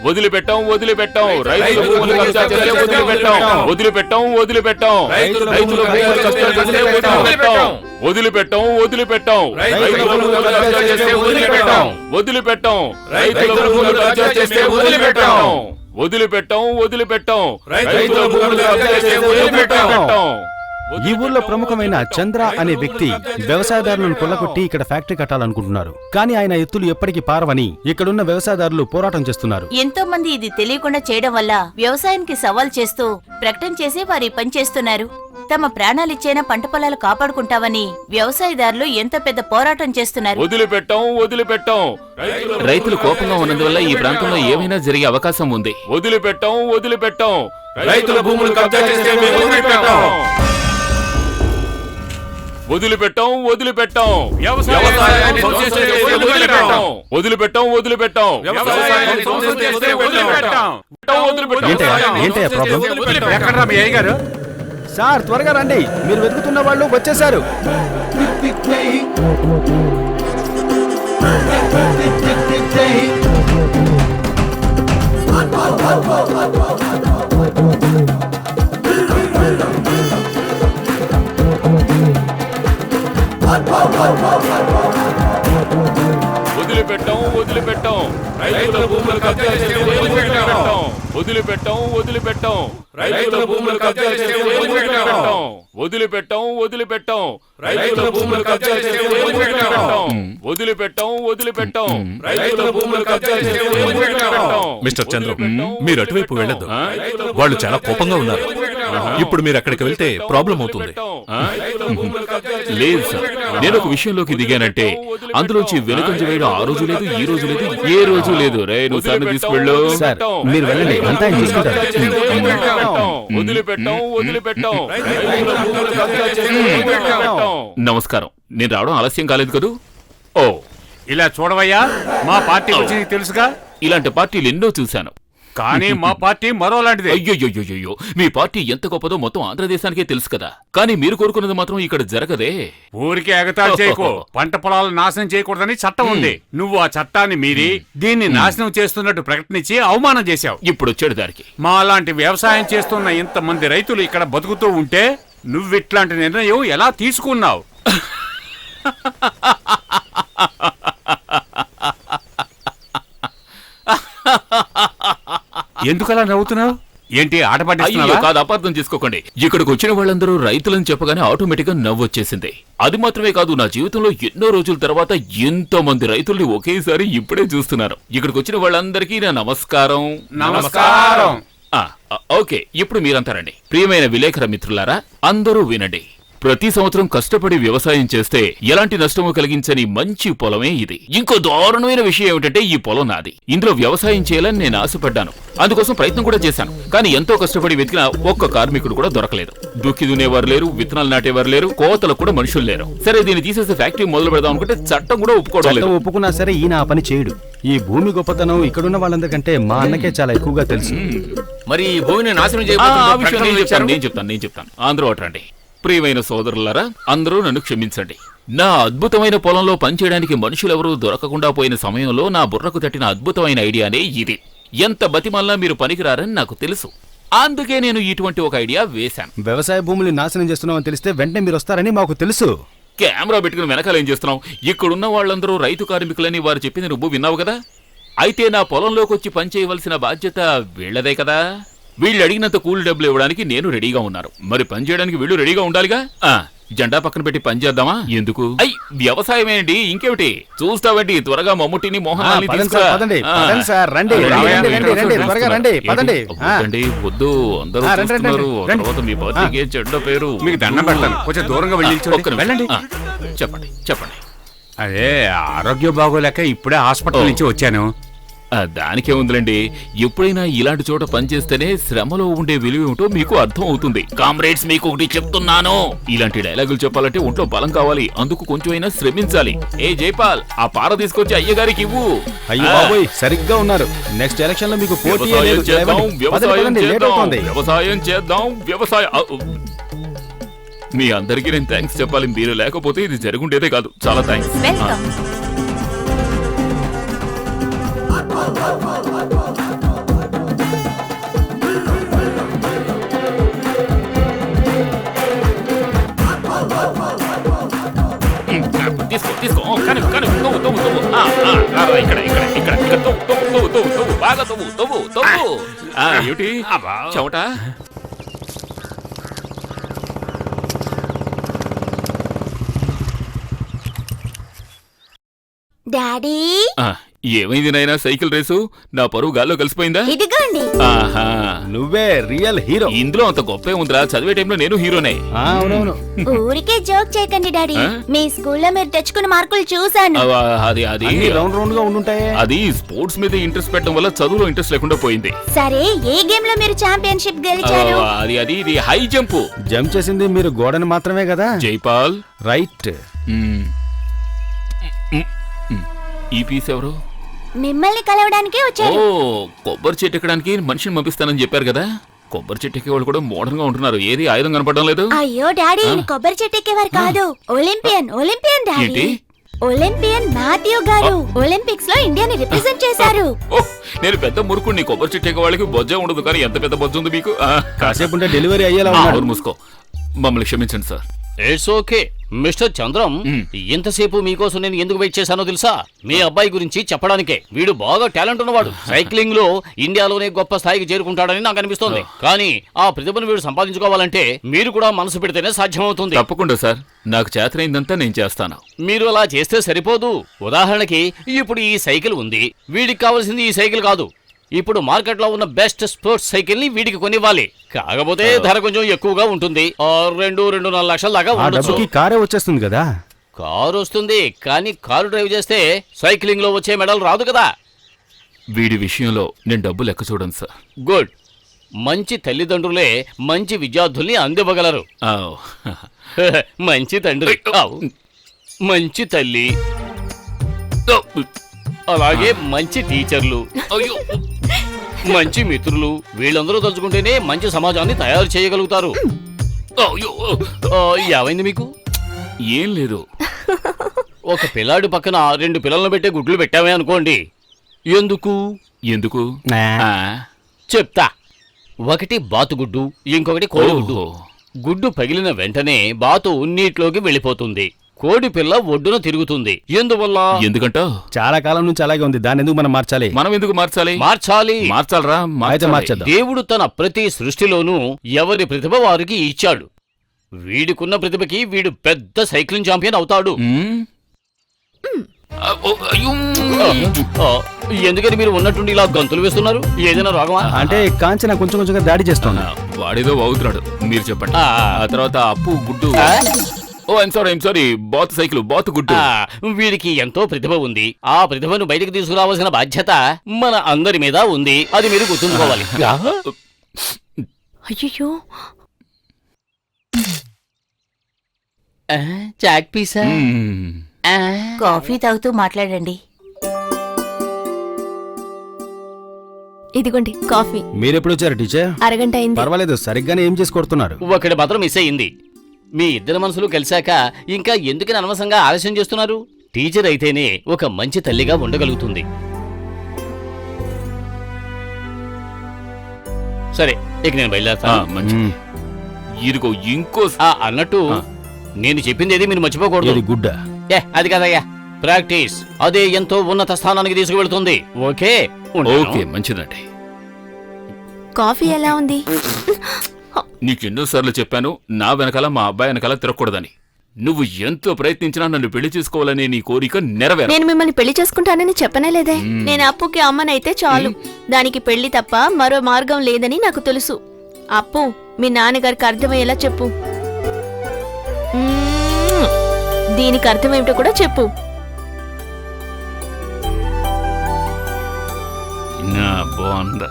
వదిలిపెట్టాం వదిలిపెట్టాం రైతుల భూములు కబ్జా చేస్తే వదిలిపెట్టాం వదిలిపెట్టాం వదిలిపెట్టాం రైతుల భూములు కబ్జా చేస్తే వదిలిపెట్టాం వదిలిపెట్టాం వదిలిపెట్టాం రైతుల భూములు కబ్జా చేస్తే వదిలిపెట్టాం వదిలిపెట్టాం రైతుల భూములు కబ్జా చేస్తే వదిలిపెట్టాం వదిలిపెట్టాం వదిలిపెట్టాం రైతుల భూములు కబ్జా చేస్తే వదిలిపెట్టాం. ఈ ఊర్లో ప్రముఖమైన చంద్ర అనే వ్యక్తి వ్యవసాయదారులను కొల్లగొట్టి ఇక్కడ ఫ్యాక్టరీ కట్టాలనుకుంటున్నారు. కానీ ఆయన ఎత్తులు ఎప్పటికీ పారవని ఇక్కడున్న వ్యవసాయదారులు పోరాటం చేస్తున్నారు. ఎంతో మంది ఇది తెలియకుండా చేయడం వల్ల వ్యవసాయానికి సవాల్ చేస్తూ ప్రకటన చేసి వారి పని చేస్తున్నారు. తమ ప్రాణాలిచ్చైనా పంట పొలాలు కాపాడుకుంటామని వ్యవసాయదారులు ఎంతో పెద్ద పోరాటం చేస్తున్నారు. వదిలిపెట్టాం వదిలిపెట్టాం రైతులు కోపంగా ఉన్నందువల్ల ఈ ప్రాంతంలో ఏమైనా జరిగే అవకాశం ఉంది. వదిలిపెట్టాం వదిలిపెట్టాం రైతుల భూములు కబ్జా చేస్తే వదిలిపెట్టాం వదిలిపెట్టాం వదిలిపెట్టాం వ్యవసాయాన్ని ధ్వంసం చేస్తే వదిలిపెట్టాం వదిలిపెట్టాం వదిలిపెట్టాం వ్యవసాయాన్ని ధ్వంసం చేస్తే వదిలిపెట్టాం. ఏంటయ్యా ప్రాబ్లం? ఎక్కడ్రా మీ అయ్య గారు? సార్ త్వరగా రండి, మీరు వెతుకుతున్న వాళ్ళు వచ్చేసారు. వదిలిపెట్టాం వదిలిపెట్టాం రైతుల భూములు కబ్జా చేస్తే వదిలిపెట్టాం వదిలిపెట్టాం వదిలిపెట్టాం రైతుల భూములు కబ్జా చేస్తే వదిలిపెట్టాం వదిలిపెట్టాం వదిలిపెట్టాం రైతుల భూములు కబ్జా చేస్తే వదిలిపెట్టాం వదిలిపెట్టాం వదిలిపెట్టాం రైతుల భూములు కబ్జా చేస్తే వదిలిపెట్టాం. మిస్టర్ చంద్ర, మీరు అటువైపు వెళ్ళొద్దు. వాళ్ళు చాలా కోపంగా ఉన్నారు. ఇప్పుడు మీరు అక్కడికి వెళ్తే ప్రాబ్లం అవుతుంది. లేదు సార్, నేను ఒక విషయంలోకి దిగానంటే అందులోంచి వెనుకంజ వేయడం ఆ రోజు లేదు, ఈ రోజు లేదు, ఏ రోజు లేదు. రే నువ్వు సార్ని తీసుకెళ్ళు. సార్ మీరు వెళ్ళండి, అంతా ఆయన చూసుకుంటారు. వదిలిపెట్టాం వదిలిపెట్టాం నమస్కారం, నేను రావడం ఆలస్యం కాలేదు కదూ? ఓ ఇలా చూడవయ్యా, మా పార్టీ గురించి నీకు తెలుసుగా. ఇలాంటి పార్టీలు ఎన్నో చూశాను, కానీ మా పార్టీ మరోలాంటిది. అయ్యో మీ పార్టీ ఎంత గొప్పదో మొత్తం ఆంధ్రదేశానికే తెలుసు కదా. కానీ మీరు కోరుకున్నది మాత్రం ఇక్కడ జరగదే. ఊరికి ఎగతాళి చేయకు. పంట పొలాలు నాశనం చేయకూడదని చట్టం ఉంది. నువ్వు ఆ చట్టాన్ని మీరి దీన్ని నాశనం చేస్తున్నట్టు ప్రకటించి అవమానం చేశావు. ఇప్పుడు వచ్చాడు దానికి. మా లాంటి వ్యవసాయం చేస్తున్న ఇంతమంది రైతులు ఇక్కడ బతుకుతూ ఉంటే నువ్విట్లాంటి నిర్ణయం ఎలా తీసుకున్నావు? ఎందుకలా నవ్వుతున్నావు? ఏంటి ఆట అయ్యో పట్టిస్తున్నావా? కాదు, అపార్థం చేసుకోకండి. ఇక్కడికి వచ్చిన వాళ్ళందరూ రైతులని చెప్పగానే ఆటోమేటిక్ గా నవ్వొచ్చేసింది. అది మాత్రమే కాదు, నా జీవితంలో ఎన్నో రోజుల తర్వాత ఎంతో మంది రైతుల్ని ఒకేసారి ఇప్పుడే చూస్తున్నాను. ఇక్కడికి వచ్చిన వాళ్ళందరికీ నా నమస్కారం. నమస్కారం. ఓకే, ఇప్పుడు మీరంతా రండి. ప్రియమైన విలేకర మిత్రులారా, అందరూ వినండి. ప్రతి సంవత్సరం కష్టపడి వ్యవసాయం చేస్తే ఎలాంటి నష్టము కలిగించని మంచి పొలమే ఇది. ఇంకో దారుణమైన విషయం ఏమిటంటే ఈ పొలం నాది. ఇందులో వ్యవసాయం చేయాలని నేను ఆశపడ్డాను, అందుకోసం ప్రయత్నం కూడా చేశాను. కానీ ఎంతో కష్టపడి వెతికిన ఒక్క కార్మికుడు కూడా దొరకలేదు. దుక్కి దున్నేవారు లేరు, విత్తనాలు నాటేవారు లేరు, కోతలకు కూడా మనుషులు లేరు. సరే దీన్ని తీసేసి ఫ్యాక్టరీ మొదలు పెడదాం అనుకుంటే చట్టం కూడా ఒప్పుకోవడం లేదు. ఒప్పుకున్నా సరే ఈయన ఆ పని చేయడు. ఈ భూమి గొప్పతనం ఇక్కడున్న వాళ్ళందరికంటే మా అన్నకే చాలా ఎక్కువగా తెలుసు. మరి ఈ భూమిని నాశనం ఆ విషయం నేను చెప్తాను. అందరూ అటండి. ప్రియమైన సోదరులారా, అందరూ నన్ను క్షమించండి. నా అద్భుతమైన పొలంలో పనిచేయడానికి మనుషులెవరూ దొరకకుండా పోయిన సమయంలో నా బుర్రకు తట్టిన అద్భుతమైన ఐడియానే ఇది. ఎంత బతిమల్లా మీరు పనికిరారని నాకు తెలుసు, అందుకే నేను ఇటువంటి ఒక ఐడియా వేశాను. వ్యవసాయ భూములు నాశనం చేస్తున్నామని తెలిస్తే వెంటనే మీరు వస్తారని మాకు తెలుసు. కెమెరా పెట్టుకుని వెనకాల ఏం చేస్తున్నావు? ఇక్కడున్న వాళ్ళందరూ రైతు కార్మికులని వారు చెప్పింది నువ్వు విన్నావు కదా. అయితే నా పొలంలోకి వచ్చి పనిచేయవలసిన బాధ్యత వీళ్లదే కదా. వీళ్ళు అడిగినంత కూలి డబ్బులు ఇవ్వడానికి నేను రెడీగా ఉన్నాను. మరి పని చేయడానికి వీళ్ళు రెడీగా ఉండాలిగా. జెండా పక్కన పెట్టి పని చేద్దామా? ఎందుకు? వ్యవసాయమేంటి, ఇంకేమిటి చూస్తావేంటి? త్వరగా మమ్ముటిని మోహనాన్ని వద్దు, అందరూ తర్వాత మీ పార్టీకి చెడ్డ పేరు. మీకు దండం పెడతాను, కొంచెం దూరంగా వెళ్ళండి. చెప్పండి. అదే ఆరోగ్యం బాగోలేక ఇప్పుడే హాస్పిటల్ నుంచి వచ్చాను. దానికే ఉందిలేండి. ఎప్పుడైనా ఇలాంటి చోట పనిచేస్తేనే శ్రమలో ఉండే విలువ ఏమిటో మీకు అర్థం అవుతుంది. కామ్రేడ్స్, మీకు ఒకటి చెప్తున్నాను, ఇలాంటి డైలాగులు చెప్పాలంటే ఒంట్లో బలం కావాలి, అందుకు కొంచెమైనా శ్రమించాలి. ఏ జైపాల్, ఆ పార తీసుకొచ్చి అయ్యగారికి ఇవ్వు. అయ్యో బాబోయ్, సరిగ్గా ఉన్నారు. నెక్స్ట్ ఎలక్షన్ లో మీకు పోటీ మీ అందరికీ నేను థ్యాంక్స్ చెప్పాలి. మీరు లేకపోతే ఇది జరుగుండేదే కాదు. చాలా థ్యాంక్స్. తవ్వు, బాగా తవ్వు, తవ్వు, తవ్వు. ఏమిటి చెమట? డాడీ ఏమైంది నాయనా సైకిల్ రేసు? నా పరువు గాల్లో కలిసిపోయిందా? ఇదిగోండి. ఆహా, నువ్వే రియల్ హీరో. ఇందులో అంత గొప్పే ఉందిరా, చదివే టైంలో నేను హీరోనే. అవునవును. ఊరికే జోక్ చేయకండి డాడీ. ఆ? మీ స్కూల్లో మీరు తెచ్చుకున్న మార్కులు చూశాను. అది అది అన్ని రౌండ్ రౌండ్ గా ఉండుంటాయే. అది స్పోర్ట్స్ మీద ఇంట్రెస్ట్ పెట్టడం వల్ల చదువులో ఇంట్రెస్ట్ లేకుండా పోయింది. సరే, ఏ గేమ్ లో మీరు ఛాంపియన్షిప్ గెలిచారు? అది అది ఇది హై జంప్. జంప్ చేసింది మీరు గోడని మాత్రమే కదా. జైపాల్, రైట్. ఈ పీస్ ఎవరు? మిమ్మల్ని కలవడానికి ఓ, వచ్చారు. కొబ్బరి చెట్టు ఎక్కడానికి మనిషిని పంపిస్తానని చెప్పారు కదా. కొబ్బరి చెట్టు ఎక్కే వాళ్ళు కూడా మోడర్న్ గా ఉంటున్నారు. ఏది ఆయుధం కనపడడం లేదు. అయ్యో డాడీ, ఈయన కొబ్బరి చెట్టు ఎక్కేవారు కాదు. Olympian daddy. ఏంటి? ఒలింపియన్ మాథ్యూ గారు ఒలింపిక్స్ లో ఇండియాని రిప్రజెంట్ చేశారు. ఓ, నేను పెద్ద మురుకుని. కొబ్బరి చెట్టు ఎక్కే వాళ్ళకి బొజ్జ ఉండదు, కానీ ఎంత పెద్ద బొజ్జ ఉంది మీకు. కాసేపు ఉంటే డెలివరీ అయ్యేలా ఉన్నాడు. అవును, మూసుకో. మమ్మల్ని క్షమించండి sir. It's okay mister Chandram. ఇంతసేపు మీకోసం నేను ఎందుకు వెయిట్ చేశానో తెలుసా? మీ అబ్బాయి గురించి చెప్పడానికే. వీడు బాగా టాలెంట్ ఉన్నవాడు. సైక్లింగ్ లో ఇండియాలోనే గొప్ప స్థాయికి చేరుకుంటాడని నాకు అనిపిస్తోంది. కానీ ఆ ప్రతిభను వీడు సంపాదించుకోవాలంటే మీరు కూడా మనసు పెడితేనే సాధ్యమవుతుంది. తప్పకుండా సార్, నాకు చేతనైందంతా నేను చేస్తాను. మీరు అలా చేస్తే సరిపోదు. ఉదాహరణకి ఇప్పుడు ఈ సైకిల్ ఉంది. వీడికి కావాల్సింది ఈ సైకిల్ కాదు. ఇప్పుడు మార్కెట్ లో ఉన్న బెస్ట్ స్పోర్ట్స్ సైకిల్ ని వీడికి కొనివ్వాలి. కాకపోతే ధర కొంచెం ఎక్కువగా ఉంటుంది. 2-2.5 లక్షల దాకా ఆ ఉండొచ్చు. డబ్బుకి కారే వచ్చేస్తుంది కదా. కారు వస్తుంది, కానీ కారు డ్రైవ్ చేస్తే సైక్లింగ్ లో వచ్చే మెడల్ రాదు కదా. వీడి విషయంలో నేను డబ్బు లెక్క చూడను సార్. గుడ్. మంచి తల్లిదండ్రులే మంచి విద్యార్థుల్ని అందివ్వగలరు. ఆ, మంచి తండ్రి, ఆవ్. మంచి తల్లి, అలాగే మంచి టీచర్లు, అయ్యో, మంచి మిత్రులు. వీళ్ళందరూ తలుచుకుంటేనే మంచి సమాజాన్ని తయారు చేయగలుగుతారు. అయ్యో. ఏమైంది మీకు? ఏం లేదు. ఒక పిల్లాడి పక్కన 2 పిల్లలను పెట్టే గుడ్లు పెట్టామే అనుకోండి. ఎందుకు? ఎందుకు? నా. ఆ, చెప్తా. ఒకటి బాతుగుడ్డు, ఇంకొకటి కోడిగుడ్డు. ఓహో. గుడ్డు పగిలిన వెంటనే బాతు నీటిలోకి వెళ్ళిపోతుంది. కోడి పిల్ల ఒడ్డున తిరుగుతుంది. ఎందువల్ల? ఎందుకంటావ్? చాలా కాలం నుంచి అలాగే ఉంది. దాన్ని ఎందుకు మనం మార్చాలి? మనం ఎందుకు మార్చాలి? మార్చాలి. మార్చాలరా? అయితే మార్చేద్దాం. దేవుడు తన ప్రతి సృష్టిలోనూ ఎవరి ప్రతిభ వారికి ఇచ్చాడు. వీడికున్న ప్రతిభకి వీడు పెద్ద సైక్లింగ్ ఛాంపియన్ అవుతాడు. ఎందుకని మీరు ఉన్నట్టుండి ఇలా గంతులు వేస్తున్నారు? ఏదైనా రోగమా? అంటే కాంచన కొంచెం కొంచెంగా దాడి చేస్తున్నా. వాడేదో అవుతున్నాడు, మీరు చెప్పండి. ఆ తర్వాత అప్పు గుడ్డు. ఓ ఐమ్ సారీ, బాతు సైకిల్, బాతు గుడ్డు. వీడికి ఎంతో ప్రతిభ ఉంది. ఆ ప్రతిభను బయటకు తీసుకురావాల్సిన బాధ్యత మన అందరి మీద ఉంది. అది మీరు గుర్తుంచుకోవాలి. అయ్యో, చాక్ పీసా? కాఫీ తాగుతూ మాట్లాడండి. ఇదిగోండి కాఫీ. మీరెప్పుడు వచ్చారు టీచర్? అరగంట అయింది. పర్వాలేదు, సరిగ్గానే ఏం చేసి కొడుతున్నారు. ఒకటి మాత్రం మిస్ అయ్యింది. మీ ఇద్దరు మనసులు కలిశాక ఇంకా ఎందుకని అనవసరంగా ఆలస్యం చేస్తున్నారు? టీచర్ అయితేనే ఒక మంచి తల్లిగా ఉండగలుగుతుంది. సరే, ఇక నేను బయలుదేరుతాను. మంచి. ఇదిగో ఇంకో అన్నట్టు నేను చెప్పింది ఏది మీరు మర్చిపోకూడదు. ఇది గుడ్డ. అది కదయ్యా, ప్రాక్టీస్ అదే ఎంతో ఉన్నత స్థానానికి తీసుకువెళ్తుంది. ఓకే ఓకే, మంచిదండి. కాఫీ ఎలా ఉంది? నీకెన్నోసార్లు చెప్పాను, నా వెనకాల మా అబ్బాయి వెనకాల తిరగకూడదని. నువ్వు ఎంతో ప్రయత్నించినా నన్ను పెళ్లి చేసుకోవాలనే నీ కోరిక నెరవేర. నేను మిమ్మల్ని పెళ్లి చేసుకుంటానని చెప్పనే లేదే. నేను అప్పుకి అమ్మనైతే చాలు. దానికి పెళ్లి తప్ప మరో మార్గం లేదని నాకు తెలుసు. అప్పు, మీ నాన్నగారికి అర్థమయ్యేలా చెప్పు. దీనికి అర్థమేమిటో కూడా చెప్పు. బాగుందా?